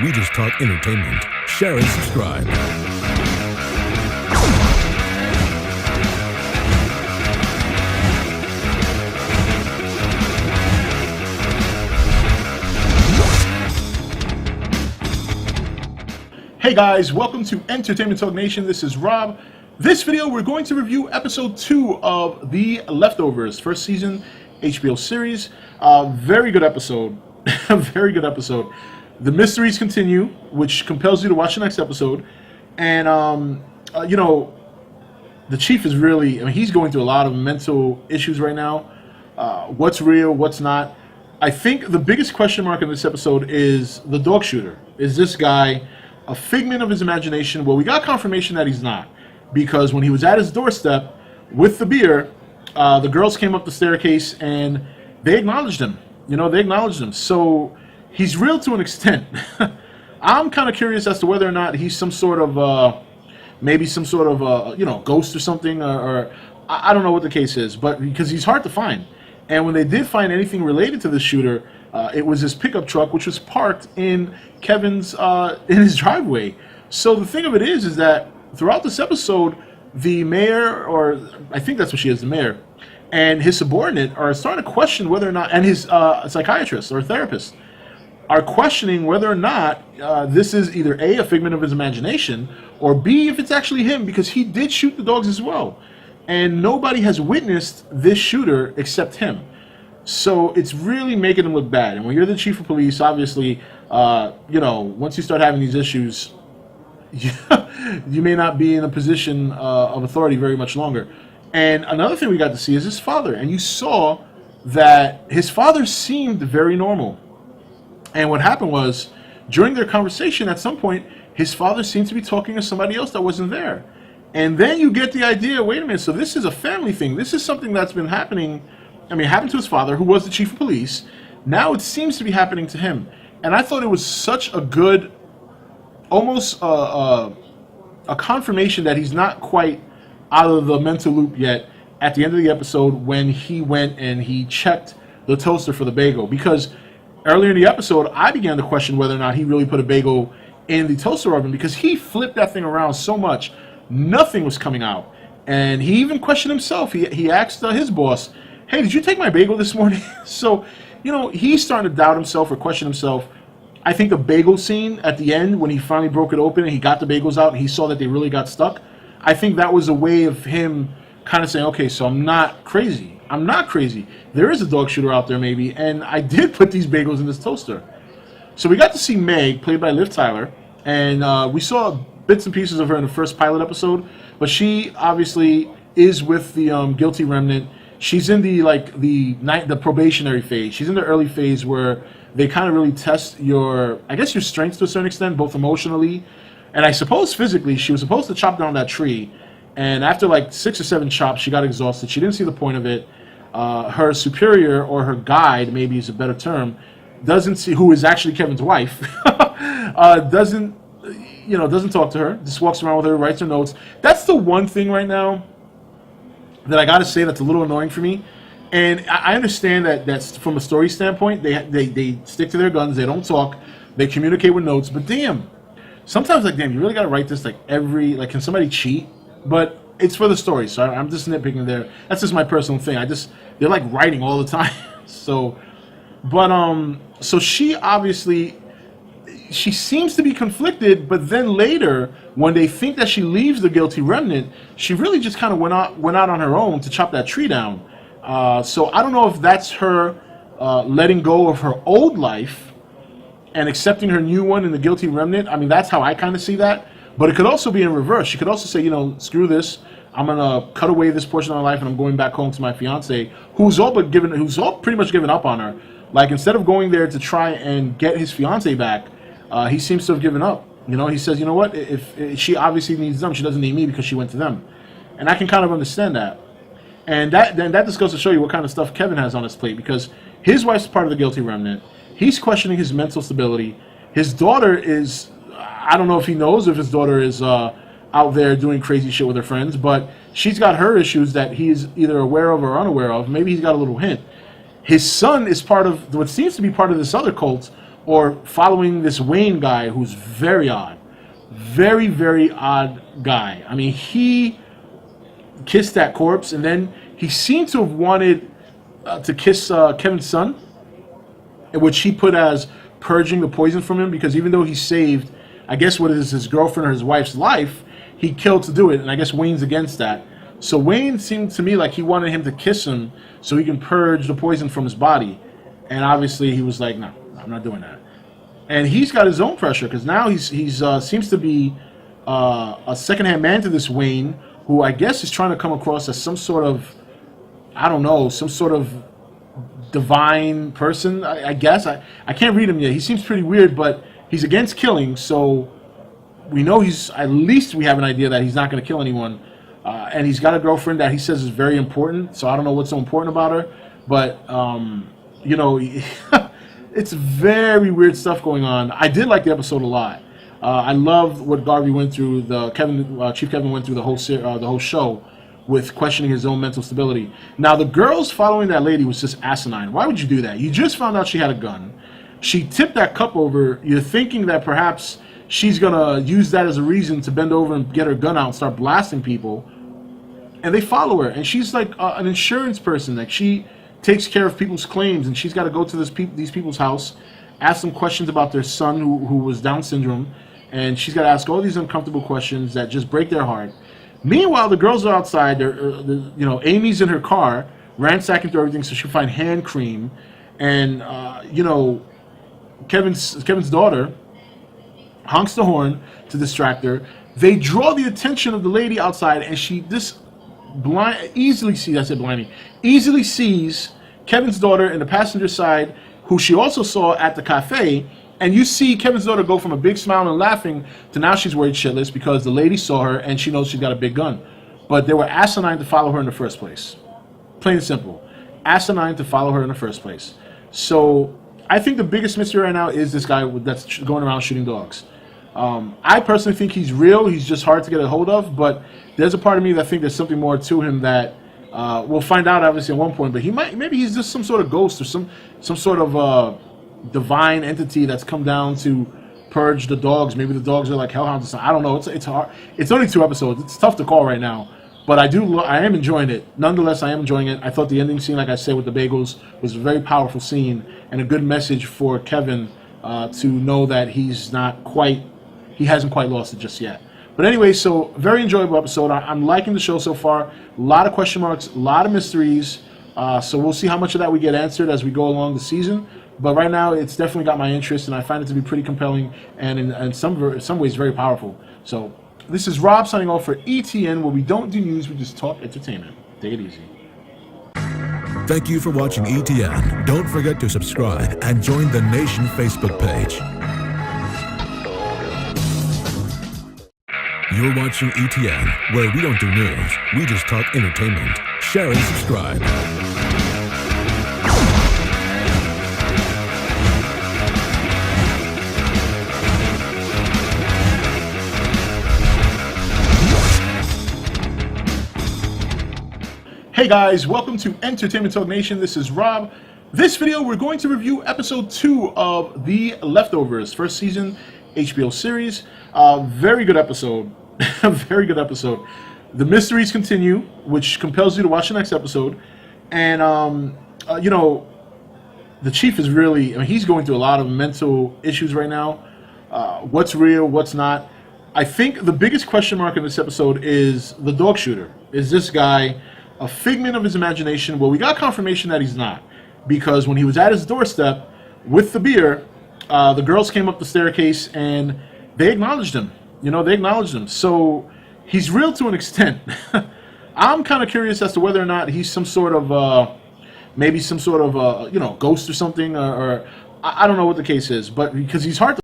We just talk entertainment. Share and subscribe. Hey guys, welcome to Entertainment Talk Nation. This is Rob. This video, we're going to review episode 2 of The Leftovers, first season HBO series. Very good episode. Very good episode. The mysteries continue, which compels you to watch the next episode. And, you know, the chief is really, I mean, he's going through a lot of mental issues right now. What's real, what's not. I think the biggest question mark in this episode is the dog shooter. Is this guy a figment of his imagination? Well, we got confirmation that he's not, because when he was at his doorstep with the beer, the girls came up the staircase and they acknowledged him. You know, they acknowledged him. So he's real to an extent. I'm kind of curious as to whether or not he's some sort of, maybe some sort of, you know, ghost or something, or I don't know what the case is, but because he's hard to find. And when they did find anything related to the shooter, it was his pickup truck, which was parked in Kevin's in his driveway. So the thing of it is that throughout this episode, the mayor, or I think that's what she is, the mayor, and his subordinate are starting to question whether or not, and his psychiatrist or therapist are questioning whether or not this is either A, a figment of his imagination, or B, if it's actually him, because he did shoot the dogs as well. And nobody has witnessed this shooter except him. So it's really making him look bad. And when you're the chief of police, obviously, you know, once you start having these issues, you may not be in a position of authority very much longer. And another thing we got to see is his father. And you saw that his father seemed very normal. And what happened was, during their conversation, at some point, his father seemed to be talking to somebody else that wasn't there. And then you get the idea, wait a minute, so this is a family thing. This is something that's been happening. I mean, it happened to his father, who was the chief of police. Now it seems to be happening to him. And I thought it was such a good, almost a confirmation that he's not quite out of the mental loop yet at the end of the episode when he went and he checked the toaster for the bagel. Because earlier in the episode, I began to question whether or not he really put a bagel in the toaster oven, because he flipped that thing around so much, nothing was coming out. And he even questioned himself. He asked his boss, hey, did you take my bagel this morning? So, you know, he's starting to doubt himself or question himself. I think the bagel scene at the end, when he finally broke it open and he got the bagels out and he saw that they really got stuck, I think that was a way of him kind of saying, okay, so I'm not crazy. I'm not crazy. There is a dog shooter out there maybe, and I did put these bagels in this toaster. So we got to see Meg, played by Liv Tyler, and we saw bits and pieces of her in the first pilot episode, but she obviously is with the Guilty Remnant. She's in the probationary phase. She's in the early phase where they kind of really test your, I guess, your strengths to a certain extent, both emotionally and I suppose physically. She was supposed to chop down that tree, and after like 6 or 7 chops, she got exhausted. She didn't see the point of it. Her superior, or her guide, maybe is a better term, doesn't see, who is actually Kevin's wife, doesn't talk to her. Just walks around with her, writes her notes. That's the one thing right now that I got to say that's a little annoying for me. And I understand that that's from a story standpoint. They stick to their guns. They don't talk. They communicate with notes. But damn, sometimes like, damn, you really got to write this like can somebody cheat? But it's for the story, so I'm just nitpicking there. That's just my personal thing. They're like writing all the time. So she obviously, she seems to be conflicted, but then later, when they think that she leaves the Guilty Remnant, she really just kind of went out on her own to chop that tree down. So I don't know if that's her letting go of her old life and accepting her new one in the Guilty Remnant. I mean, that's how I kind of see that. But it could also be in reverse. She could also say, you know, screw this. I'm gonna cut away this portion of my life, and I'm going back home to my fiance, who's all pretty much given up on her. Like, instead of going there to try and get his fiance back, he seems to have given up. You know, he says, you know what? If she obviously needs them, she doesn't need me because she went to them, and I can kind of understand that. And that just goes to show you what kind of stuff Kevin has on his plate, because his wife's part of the Guilty Remnant. He's questioning his mental stability. His daughter is, I don't know if he knows if his daughter is out there doing crazy shit with her friends, but she's got her issues that he's either aware of or unaware of. Maybe he's got a little hint. His son is part of what seems to be part of this other cult, or following this Wayne guy who's very odd. Very, very odd guy. I mean, he kissed that corpse, and then he seemed to have wanted to kiss Kevin's son, which he put as purging the poison from him, because even though he saved, I guess what is his girlfriend or his wife's life, he killed to do it, and I guess Wayne's against that. So Wayne seemed to me like he wanted him to kiss him so he can purge the poison from his body, and obviously he was like, no, I'm not doing that. And he's got his own pressure, because now he's seems to be a secondhand man to this Wayne, who I guess is trying to come across as some sort of, I don't know, some sort of divine person, I guess. I can't read him yet. He seems pretty weird, but he's against killing, so we know at least we have an idea that he's not going to kill anyone. And he's got a girlfriend that he says is very important, so I don't know what's so important about her. But, you know, it's very weird stuff going on. I did like the episode a lot. I loved what Garvey went through, Chief Kevin went through the whole show with questioning his own mental stability. Now, the girls following that lady was just asinine. Why would you do that? You just found out she had a gun. She tipped that cup over. You're thinking that perhaps she's going to use that as a reason to bend over and get her gun out and start blasting people. And they follow her. And she's like an insurance person. Like, she takes care of people's claims. And she's got to go to these people's house, ask them questions about their son who was Down syndrome. And she's got to ask all these uncomfortable questions that just break their heart. Meanwhile, the girls are outside. You know, Amy's in her car, ransacking through everything so she'll find hand cream. And, you know, Kevin's daughter honks the horn to distract her. They draw the attention of the lady outside, and she easily sees Kevin's daughter in the passenger side, who she also saw at the cafe. And you see Kevin's daughter go from a big smile and laughing to now she's worried shitless because the lady saw her and she knows she's got a big gun. But they were asinine to follow her in the first place. Plain and simple. Asinine to follow her in the first place. So I think the biggest mystery right now is this guy that's going around shooting dogs. I personally think he's real. He's just hard to get a hold of. But there's a part of me that think there's something more to him that we'll find out obviously at one point. But maybe he's just some sort of ghost or some sort of divine entity that's come down to purge the dogs. Maybe the dogs are like hellhounds or something. I don't know. It's hard. It's only 2 episodes. It's tough to call right now. But I am enjoying it. Nonetheless, I am enjoying it. I thought the ending scene, like I said, with the bagels was a very powerful scene and a good message for Kevin to know that he hasn't quite lost it just yet. But anyway, so very enjoyable episode. I'm liking the show so far. A lot of question marks, a lot of mysteries. So we'll see how much of that we get answered as we go along the season. But right now, it's definitely got my interest, and I find it to be pretty compelling and in some ways very powerful. So this is Rob signing off for ETN, where we don't do news, we just talk entertainment. Take it easy. Thank you for watching ETN. Don't forget to subscribe and join the Nation Facebook page. You're watching ETN, where we don't do news, we just talk entertainment. Share and subscribe. Hey guys, welcome to Entertainment Talk Nation. This is Rob. This video, we're going to review episode 2 of The Leftovers, first season HBO series. Very good episode. Very good episode. The mysteries continue, which compels you to watch the next episode. And, you know, the chief is really, I mean, he's going through a lot of mental issues right now. What's real, what's not. I think the biggest question mark in this episode is the dog shooter. Is this guy a figment of his imagination? Well, we got confirmation that he's not, because when he was at his doorstep with the beer, the girls came up the staircase and they acknowledged him. You know, they acknowledged him. So he's real to an extent. I'm kind of curious as to whether or not he's some sort of, maybe some sort of, you know, ghost or something, or I don't know what the case is, but because he's hard to